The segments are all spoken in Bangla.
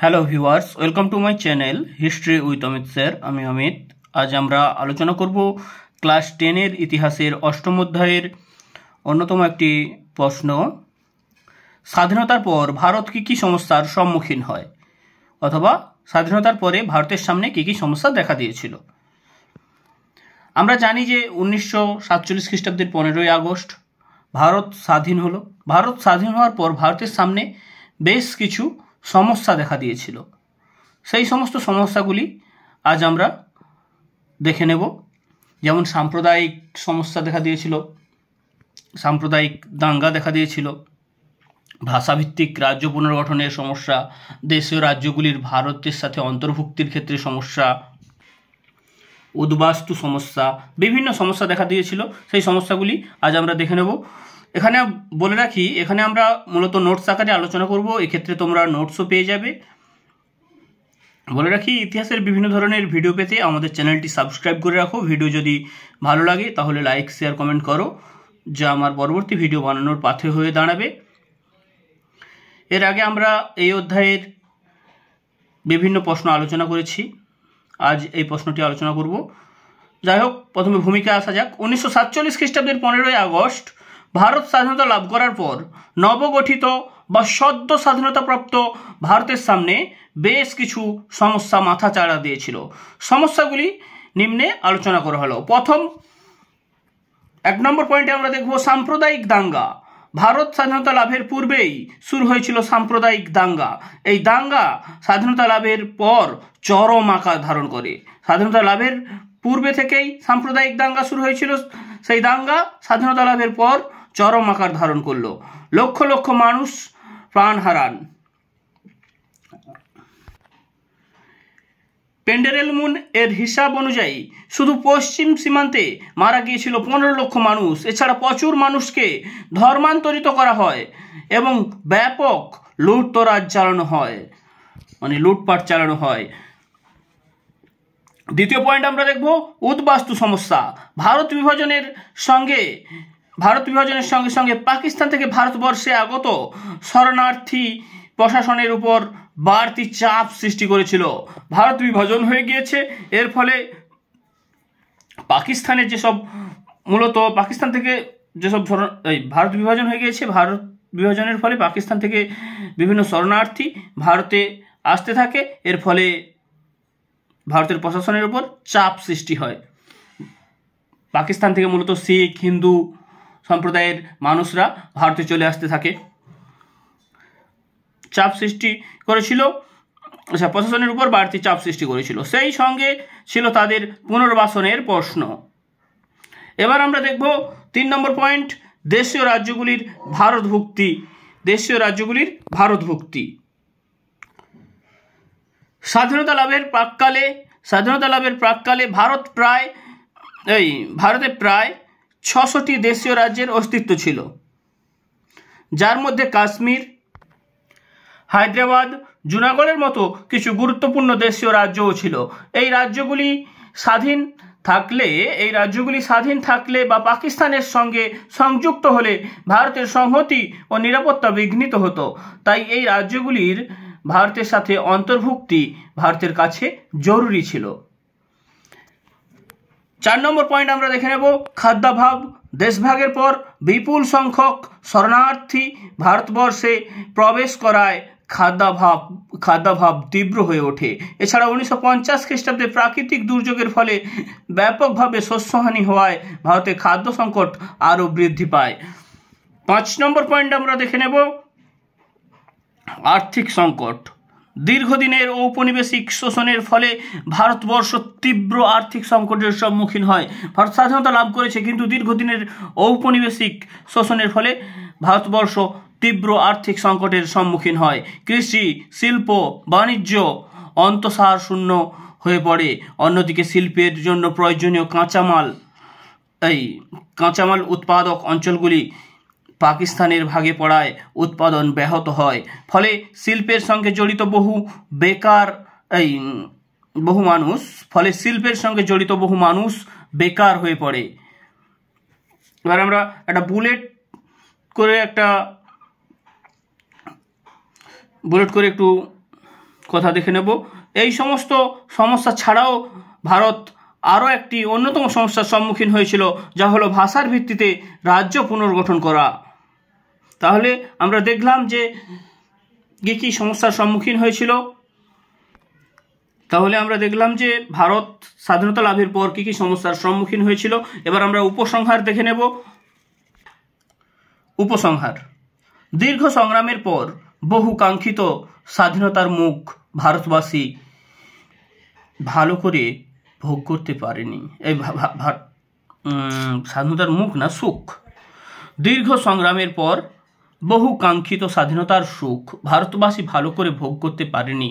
Hello viewers, welcome to my channel history with Amit sir. আমি অমিত। আজ আমরা আলোচনা করব ক্লাস 10-এর ইতিহাসের অষ্টম অধ্যায়ের অন্যতম একটি প্রশ্ন, স্বাধীনতার পর ভারত কী কী সমস্যার সম্মুখীন হয়, অথবা স্বাধীনতার পরে ভারতের সামনে কী কী সমস্যা দেখা দিয়েছিল। আমরা জানি যে 1947 খ্রিস্টাব্দের 15ই আগস্ট ভারত স্বাধীন হলো। ভারত স্বাধীন হওয়ার পর ভারতের সামনে বেশ কিছু সমস্যা দেখা দিয়েছিল। সেই সমস্ত সমস্যাগুলি আজ আমরা দেখে নেব। যেমন সাম্প্রদায়িক সমস্যা দেখা দিয়েছিল, সাম্প্রদায়িক দাঙ্গা দেখা দিয়েছিল, ভাষাভিত্তিক রাজ্য পুনর্গঠনের সমস্যা, দেশীয় রাজ্যগুলির ভারতের সাথে অন্তর্ভুক্তির ক্ষেত্রে সমস্যা, উদ্বাস্তু সমস্যা, বিভিন্ন সমস্যা দেখা দিয়েছিল। সেই সমস্যাগুলি আজ আমরা দেখে নেব। এখানে বলে রাখি, এখানে আমরা মূলত নোটস আকারে আলোচনা করব। এক্ষেত্রে তোমরা নোটসও পেয়ে যাবে। বলে রাখি, ইতিহাসের বিভিন্ন ধরনের ভিডিও পেতে আমাদের চ্যানেলটি সাবস্ক্রাইব করে রাখো। ভিডিও যদি ভালো লাগে তাহলে লাইক, শেয়ার, কমেন্ট করো, যা আমার পরবর্তী ভিডিও বানানোর পাথে হয়ে দাঁড়াবে। এর আগে আমরা এই অধ্যায়ের বিভিন্ন প্রশ্ন আলোচনা করেছি। আজ এই প্রশ্নটি আলোচনা করব। যাই হোক, প্রথমে ভূমিকা আসা যাক। 1947 খ্রিস্টাব্দের 15ই আগস্ট ভারত স্বাধীনতা লাভ করার পর নবগঠিত বা সদ্য স্বাধীনতাপ্রাপ্ত ভারতের সামনে বেশ কিছু সমস্যা মাথা চাড়া দিয়েছিল। সমস্যাগুলি নিম্নে আলোচনা করা হলো। প্রথম 1 নম্বর পয়েন্টে আমরা দেখব সাম্প্রদায়িক দাঙ্গা। ভারত স্বাধীনতা লাভের পূর্বেই শুরু হয়েছিল সাম্প্রদায়িক দাঙ্গা। এই দাঙ্গা স্বাধীনতা লাভের পর চরম আকার ধারণ করে। স্বাধীনতা লাভের পূর্বে থেকেই সাম্প্রদায়িক দাঙ্গা শুরু হয়েছিল, সেই দাঙ্গা স্বাধীনতা লাভের পর চরম আকার ধারণ করলো। লক্ষ লক্ষ মানুষ প্রাণ হারান। পেন্ডেরেলমুন এর হিসাব অনুযায়ী শুধু পশ্চিম সীমান্তে মারা গিয়েছিল 15 লক্ষ মানুষ। এছাড়া প্রচুর মানুষকে ধর্মান্তরিত করা হয় এবং ব্যাপক লুটতরাজ চালানো হয়, মানে লুটপাট চালানো হয়। দ্বিতীয় পয়েন্ট আমরা দেখব উদ্বাস্তু সমস্যা। ভারত বিভাজনের সঙ্গে সঙ্গে পাকিস্তান থেকে ভারতবর্ষে আগত শরণার্থী প্রশাসনের উপর বাড়তি চাপ সৃষ্টি করেছিল। ভারত বিভাজন হয়ে গিয়েছে, এর ফলে পাকিস্তানের যেসব মূলত পাকিস্তান থেকে যেসব ভারত বিভাজন হয়ে গিয়েছে, ভারত বিভাজনের ফলে পাকিস্তান থেকে বিভিন্ন শরণার্থী ভারতে আসতে থাকে। এর ফলে ভারতের প্রশাসনের উপর চাপ সৃষ্টি হয়। পাকিস্তান থেকে মূলত শিখ, হিন্দু সম্প্রদায়ের মানুষরা ভারতে চলে আসতে থাকে, চাপ সৃষ্টি করেছিল, প্রশাসনের উপর বাড়তি চাপ সৃষ্টি করেছিল। সেই সঙ্গে ছিল তাদের পুনর্বাসনের প্রশ্ন। এবার আমরা দেখব 3 নম্বর পয়েন্ট, দেশীয় রাজ্যগুলির ভারতভুক্তি। দেশীয় রাজ্যগুলির ভারতভুক্তি। স্বাধীনতা লাভের প্রাক্কালে ভারতে প্রায় 600টি দেশীয় রাজ্যের অস্তিত্ব ছিল, যার মধ্যে কাশ্মীর, হায়দ্রাবাদ, জুনাগড়ের মতো কিছু গুরুত্বপূর্ণ দেশীয় রাজ্যও ছিল। এই রাজ্যগুলি স্বাধীন থাকলে বা পাকিস্তানের সঙ্গে সংযুক্ত হলে ভারতের সংহতি ও নিরাপত্তা বিঘ্নিত হতো। তাই এই রাজ্যগুলির ভারতের সাথে অন্তর্ভুক্তি ভারতের কাছে জরুরি ছিল। 4 নম্বর পয়েন্ট আমরা দেখে নেব খাদ্যাভাব। দেশভাগের পর বিপুল সংখ্যক শরণার্থী ভারতবর্ষে প্রবেশ করায় খাদ্যাভাব তীব্র হয়ে ওঠে। এছাড়া 1950 খ্রিস্টাব্দে প্রাকৃতিক দুর্যোগের ফলে ব্যাপকভাবে শস্যহানি হওয়ায় ভারতে খাদ্য সংকট আরও বৃদ্ধি পায়। 5 নম্বর পয়েন্ট আমরা দেখে নেব আর্থিক সংকট। দীর্ঘদিনের ঔপনিবেশিক শোষণের ফলে ভারতবর্ষ তীব্র আর্থিক সংকটের সম্মুখীন হয়। ভারত স্বাধীনতা লাভ করেছে, কিন্তু দীর্ঘদিনের ঔপনিবেশিক শোষণের ফলে ভারতবর্ষ তীব্র আর্থিক সংকটের সম্মুখীন হয়। কৃষি, শিল্প, বাণিজ্য অন্তঃসার শূন্য হয়ে পড়ে। অন্যদিকে শিল্পের জন্য প্রয়োজনীয় কাঁচামাল উৎপাদক অঞ্চলগুলি পাকিস্তানের ভাগে পড়ায় উৎপাদন ব্যাহত হয়। ফলে শিল্পের সঙ্গে জড়িত বহু মানুষ বেকার হয়ে পড়ে। এবার আমরা একটা বুলেট করে একটু কথা দেখে নেব। এই সমস্ত সমস্যা ছাড়াও ভারত আরও একটি অন্যতম সমস্যার সম্মুখীন হয়েছিল, যা হলো ভাষার ভিত্তিতে রাজ্য পুনর্গঠন করা। তাহলে আমরা দেখলাম যে কী কী সমস্যার সম্মুখীন হয়েছিল। তাহলে আমরা দেখলাম যে ভারত স্বাধীনতা লাভের পর কী কী সমস্যার সম্মুখীন হয়েছিল। এবার আমরা উপসংহার দেখে নেব। উপসংহার: দীর্ঘ সংগ্রামের পর বহু কাঙ্ক্ষিত স্বাধীনতার মুখ ভারতবাসী ভালো করে ভোগ করতে পারেনি। এই স্বাধীনতার মুখ না, সুখ। দীর্ঘ সংগ্রামের পর বহু কাঙ্ক্ষিত স্বাধীনতার সুখ ভারতবাসী ভালো করে ভোগ করতে পারেনি।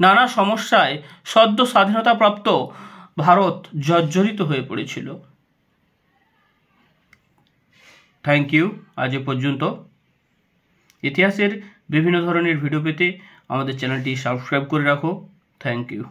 নানা সমস্যায় সদ্য স্বাধীনতাপ্রাপ্ত ভারত জর্জরিত হয়ে পড়েছিল। Thank you. আজ এ পর্যন্ত। ইতিহাসের বিভিন্ন ধরনের ভিডিও পেতে আমাদের চ্যানেলটি সাবস্ক্রাইব করে রাখো। Thank you.